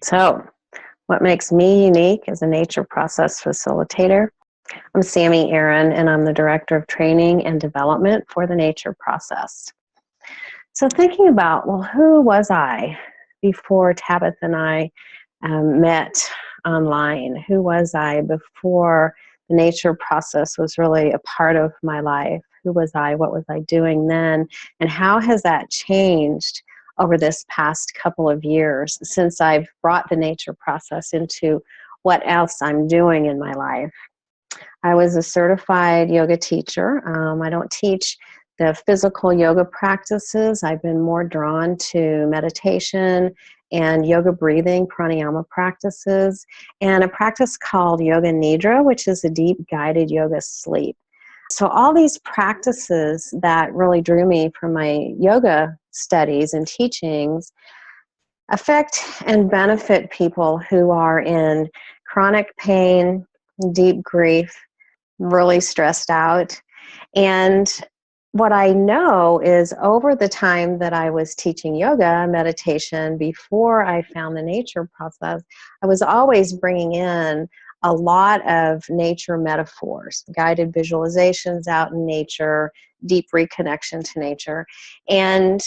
So, what makes me unique as a nature process facilitator? I'm Sami Aaron, and I'm the Director of Training and Development for the Nature Process. So, thinking about, well, who was I before Tabitha and I met online? Who was I before the nature process was really a part of my life? Who was I? What was I doing then? And how has that changed over this past couple of years since I've brought the nature process into what else I'm doing in my life? I was a certified yoga teacher. I don't teach the physical yoga practices. I've been more drawn to meditation and yoga breathing, pranayama practices, and a practice called Yoga Nidra, which is a deep guided yoga sleep. So all these practices that really drew me from my yoga studies and teachings affect and benefit people who are in chronic pain, deep grief, really stressed out. And what I know is over the time that I was teaching yoga, meditation, before I found the nature process, I was always bringing in a lot of nature metaphors, guided visualizations out in nature, deep reconnection to nature. And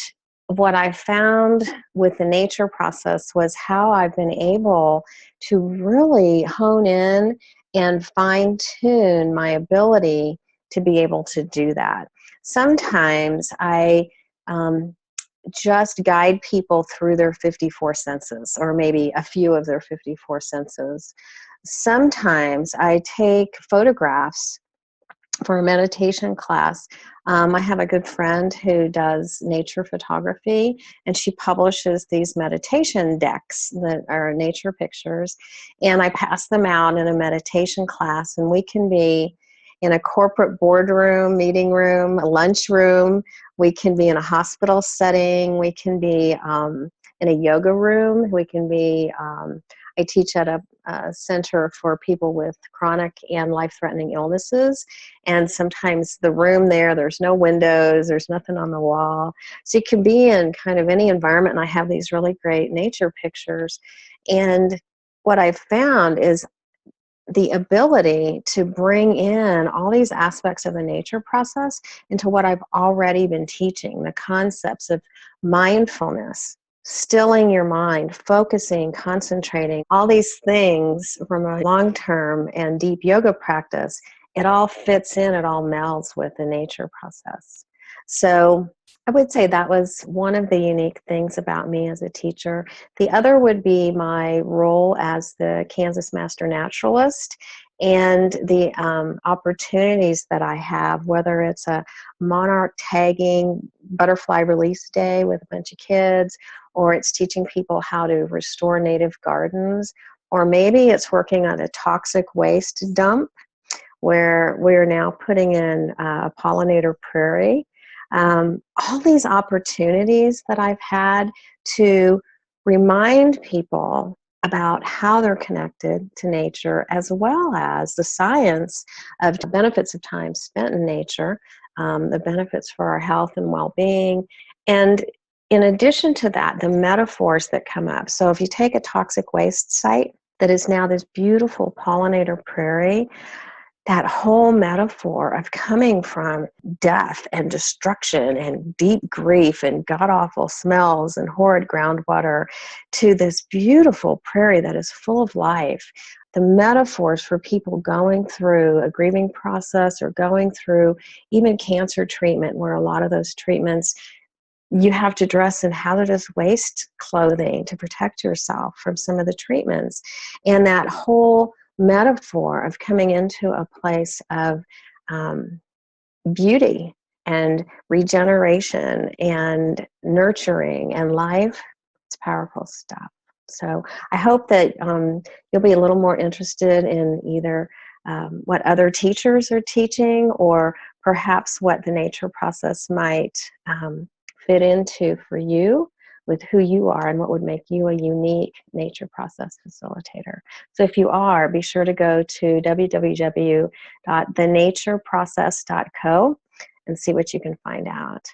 what I found with the nature process was how I've been able to really hone in and fine-tune my ability to be able to do that. Sometimes I just guide people through their 54 senses, or maybe a few of their 54 senses. Sometimes I take photographs for a meditation class. I have a good friend who does nature photography, and she publishes these meditation decks that are nature pictures, and I pass them out in a meditation class, and we can be in a corporate boardroom, meeting room, a lunch room. We can be in a hospital setting. We can be in a yoga room. We can be, I teach at a center for people with chronic and life-threatening illnesses. And sometimes the room there's no windows, there's nothing on the wall. So you can be in kind of any environment, and I have these really great nature pictures. And what I've found is the ability to bring in all these aspects of the nature process into what I've already been teaching, the concepts of mindfulness, stilling your mind, focusing, concentrating, all these things from a long-term and deep yoga practice. It all fits in, it all melds with the nature process. So I would say that was one of the unique things about me as a teacher. The other would be my role as the Kansas Master Naturalist and the opportunities that I have, whether it's a monarch tagging butterfly release day with a bunch of kids, or it's teaching people how to restore native gardens, or maybe it's working on a toxic waste dump where we're now putting in a pollinator prairie. All these opportunities that I've had to remind people about how they're connected to nature, as well as the science of the benefits of time spent in nature, the benefits for our health and well-being. And in addition to that, the metaphors that come up. So if you take a toxic waste site that is now this beautiful pollinator prairie, that whole metaphor of coming from death and destruction and deep grief and god-awful smells and horrid groundwater to this beautiful prairie that is full of life. The metaphors for people going through a grieving process or going through even cancer treatment, where a lot of those treatments you have to dress in hazardous waste clothing to protect yourself from some of the treatments. And that whole metaphor of coming into a place of beauty and regeneration and nurturing and life, it's powerful stuff. So I hope that you'll be a little more interested in either what other teachers are teaching, or perhaps what the nature process might fit into for you with who you are and what would make you a unique nature process facilitator. So if you are, be sure to go to www.thenatureprocess.co and see what you can find out.